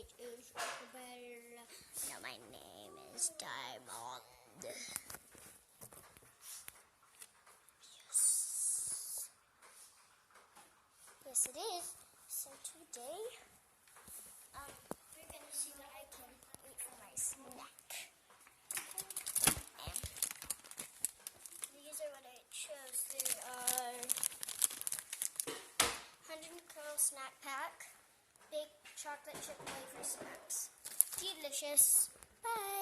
page is Rockabear. Now my name is Diamond. Yes, it is. So today, we're gonna see what I can eat for my snack. And these are what I chose. They are 100 kernel snack pack, big chocolate chip wafer snacks. Delicious. Bye.